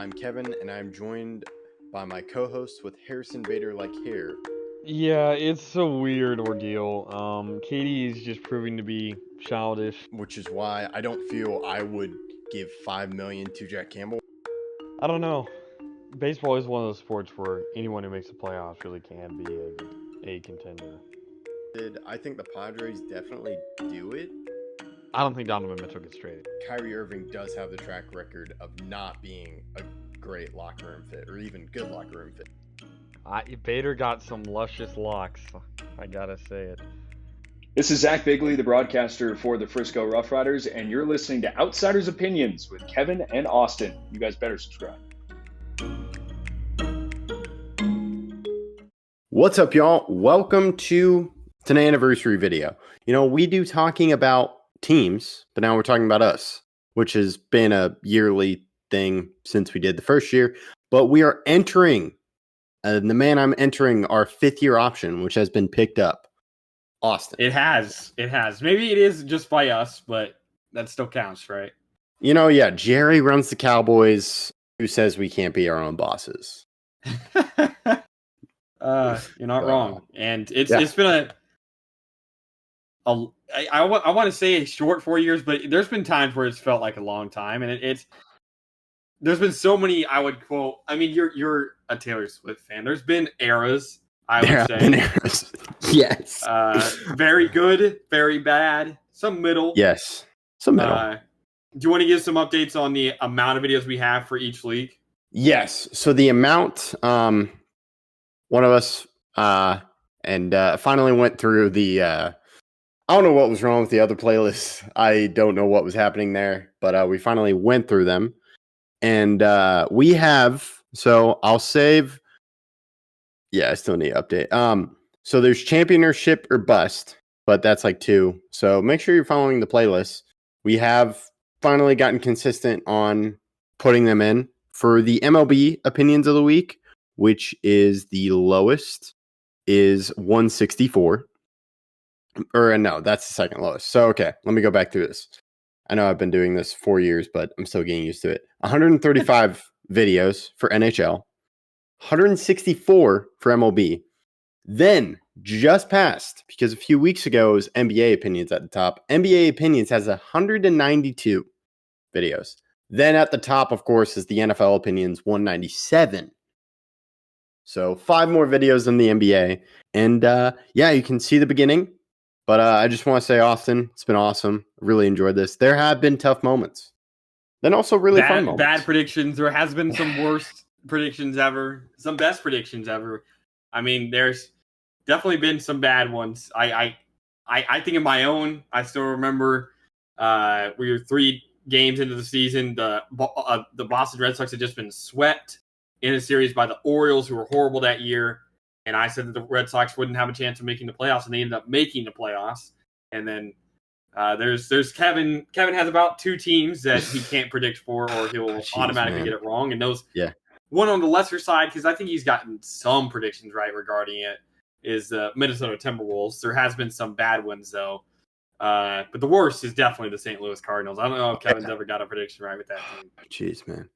I'm Kevin, and I'm joined by my co-host with Harrison Bader like hair. Yeah, it's a weird ordeal. Katie is just proving to be childish. Which is why I don't feel I would give $5 million to Jack Campbell. I don't know. Baseball is one of those sports where anyone who makes the playoffs really can be a contender. I think the Padres definitely do it. I don't think Donovan Mitchell gets traded. Kyrie Irving does have the track record of not being a great locker room fit, or even good locker room fit. Bader got some luscious locks. I gotta say it. This is Zach Bigley, the broadcaster for the Frisco Rough Riders, and you're listening to Outsiders Opinions with Kevin and Austin. You guys better subscribe. What's up, y'all? Welcome to an anniversary video. You know, we do talking about teams, but now we're talking about us, which has been a yearly thing since we did the first year. But we are entering, the man I'm entering our 5th-year option, which has been picked up. Austin. It has. Maybe it is just by us, but that still counts, right? You know, yeah, Jerry runs the Cowboys. Who says we can't be our own bosses? You're not wrong. And it's been I want to say a short 4 years, but there's been times where it's felt like a long time, and there's been so many. I would quote. I mean, you're a Taylor Swift fan. There's been eras. I would say. Yes. Very good, very bad, some middle. Yes. Some middle. Do you want to give some updates on the amount of videos we have for each league? Yes. So the amount, one of us, finally went through the, I don't know what was wrong with the other playlists. I don't know what was happening there, but we finally went through them. And we have, so I'll save. Yeah, I still need to update. So there's championship or bust, but that's like 2. So make sure you're following the playlist. We have finally gotten consistent on putting them in for the MLB opinions of the week, which is the lowest, is 164. Or no, that's the second lowest. So, okay, let me go back through this. I know I've been doing this 4 years, but I'm still getting used to it. 135 videos for NHL. 164 for MLB. Then just passed, because a few weeks ago it was NBA opinions at the top. NBA opinions has 192 videos. Then at the top, of course, is the NFL opinions, 197. So 5 more videos than the NBA. And yeah, you can see the beginning. But I just want to say, Austin, it's been awesome. I really enjoyed this. There have been tough moments. Then also really fun moments. Bad predictions. There has been some worst predictions ever, some best predictions ever. I mean, there's definitely been some bad ones. I think of my own. I still remember we were 3 games into the season. The Boston Red Sox had just been swept in a series by the Orioles, who were horrible that year. And I said that the Red Sox wouldn't have a chance of making the playoffs, and they ended up making the playoffs. And then there's Kevin. Kevin has about 2 teams that he can't predict for, or he'll automatically get it wrong. And those, one on the lesser side, because I think he's gotten some predictions right regarding it, is the Minnesota Timberwolves. There has been some bad ones, though. But the worst is definitely the St. Louis Cardinals. I don't know if Kevin's ever got a prediction right with that team. Jeez, man.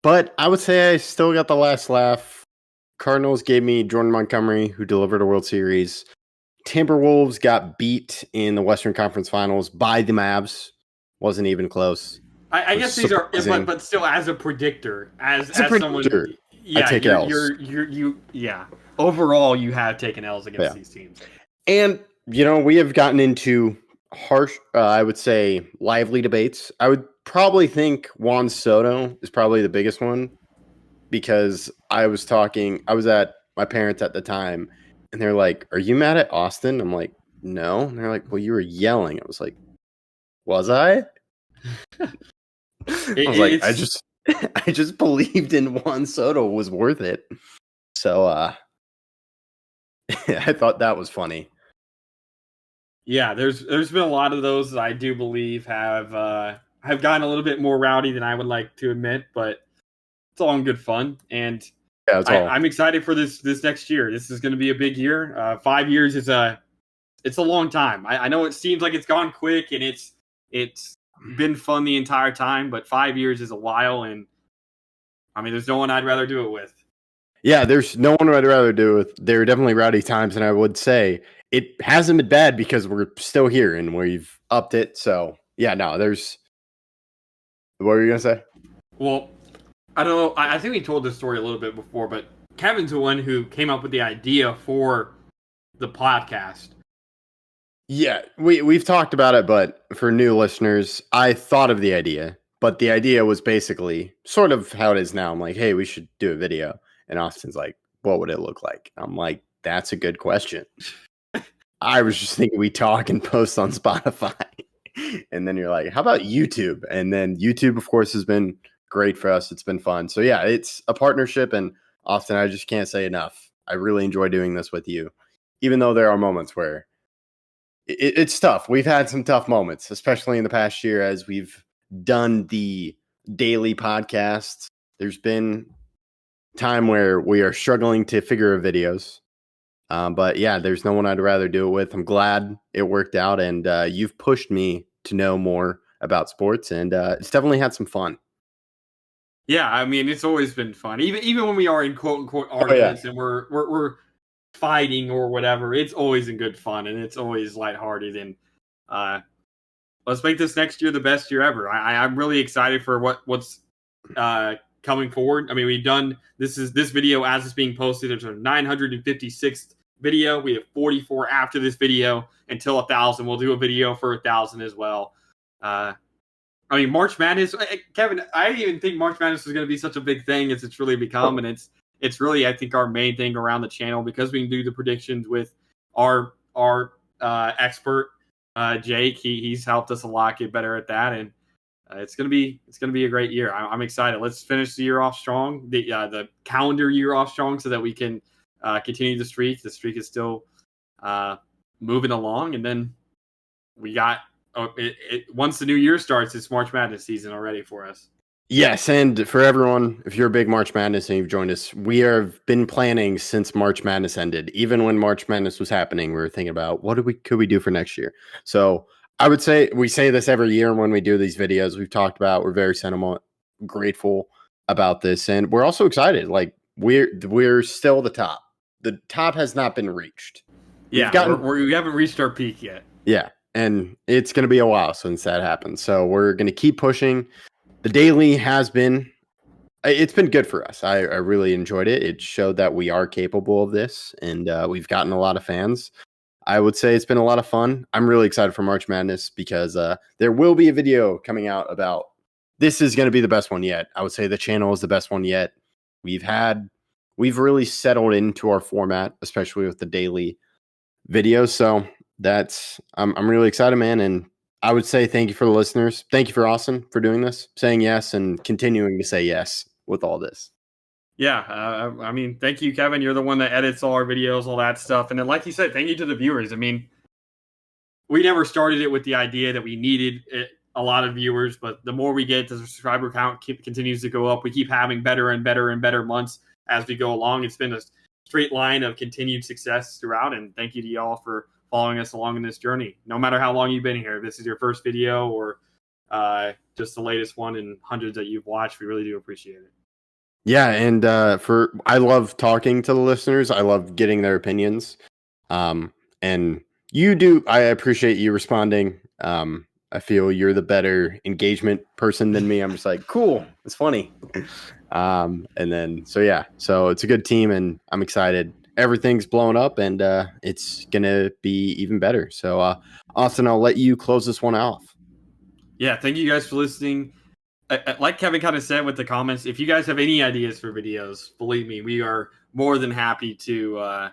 But I would say I still got the last laugh. Cardinals gave me Jordan Montgomery, who delivered a World Series. Timberwolves got beat in the Western Conference Finals by the Mavs. Wasn't even close. I guess these are, but still, as a predictor, as a predictor, someone, yeah, I take L's. Overall, you have taken L's against these teams. And you know, we have gotten into harsh, I would say, lively debates. I would probably think Juan Soto is probably the biggest one, because I was at my parents at the time, and they're like, "Are you mad at Austin?" I'm like, "No." And they're like, "Well, you were yelling." I was like, "Was I?" I just believed in Juan Soto was worth it. So I thought that was funny. Yeah, there's been a lot of those that I do believe have gotten a little bit more rowdy than I would like to admit, but it's all in good fun. And I'm excited for this next year. This is going to be a big year. 5 years is it's a long time. I know it seems like it's gone quick, and it's been fun the entire time, but 5 years is a while, and I mean, there's no one I'd rather do it with. Yeah, there's no one I'd rather do with. There are definitely rowdy times, and I would say it hasn't been bad because we're still here and we've upped it. So yeah, no, there's. What were you gonna say? Well, I don't know. I think we told this story a little bit before, but Kevin's the one who came up with the idea for the podcast. Yeah, we've talked about it, but for new listeners, I thought of the idea, but the idea was basically sort of how it is now. I'm like, hey, we should do a video. And Austin's like, what would it look like? I'm like, that's a good question. I was just thinking we talk and post on Spotify. And then you're like, how about YouTube? And then YouTube, of course, has been great for us. It's been fun. So yeah, it's a partnership. And Austin, I just can't say enough. I really enjoy doing this with you, even though there are moments where it's tough. We've had some tough moments, especially in the past year as we've done the daily podcasts. There's been time where we are struggling to figure out videos. But yeah, there's no one I'd rather do it with. I'm glad it worked out, and you've pushed me to know more about sports, and it's definitely had some fun. Yeah, I mean, it's always been fun. Even when we are in quote unquote arguments and we're fighting or whatever, it's always in good fun and it's always lighthearted. And let's make this next year the best year ever. I'm really excited for what's coming forward. I mean, we've done this video as it's being posted. It's our 956th video. We have 44 after this video until 1,000. We'll do a video for 1,000 as well. I mean, March Madness, Kevin, I didn't even think March Madness was going to be such a big thing as it's really become, and it's really, I think, our main thing around the channel because we can do the predictions with our expert Jake. He's helped us a lot get better at that, and it's gonna be a great year. I'm excited. Let's finish the year off strong, the calendar year off strong, so that we can continue the streak. The streak is still moving along, and then we got once the new year starts, it's March Madness season already for us. Yes, and for everyone, if you're a big March Madness and you've joined us, we have been planning since March Madness ended. Even when March Madness was happening, we were thinking about could we do for next year. So I would say we say this every year when we do these videos. We've talked about we're very grateful about this, and we're also excited. Like we're still the top. The top has not been reached. We haven't reached our peak yet. Yeah, and it's going to be a while since that happened. So we're going to keep pushing. The daily it's been good for us. I really enjoyed it. It showed that we are capable of this, and we've gotten a lot of fans. I would say it's been a lot of fun. I'm really excited for March Madness because there will be a video coming out about this is going to be the best one yet. I would say the channel is the best one yet. We've really settled into our format, especially with the daily videos. So I'm really excited, man. And I would say thank you for the listeners. Thank you for Austin for doing this, saying yes and continuing to say yes with all this. Yeah, I mean, thank you, Kevin. You're the one that edits all our videos, all that stuff. And then, like you said, thank you to the viewers. I mean, we never started it with the idea that we needed a lot of viewers, but the more we get, the subscriber count continues to go up. We keep having better and better and better months as we go along. It's been a straight line of continued success throughout. And thank you to y'all for following us along in this journey. No matter how long you've been here, if this is your first video or just the latest one in hundreds that you've watched, we really do appreciate it. Yeah, and I love talking to the listeners. I love getting their opinions. And you do. I appreciate you responding. I feel you're the better engagement person than me. I'm just like, cool, it's funny. And then so it's a good team, and I'm excited. Everything's blown up, and it's gonna be even better. So, Austin, I'll let you close this one off. Yeah, thank you guys for listening. Like Kevin kind of said with the comments, if you guys have any ideas for videos, believe me, we are more than happy to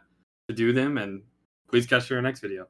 do them. And please catch you in our next video.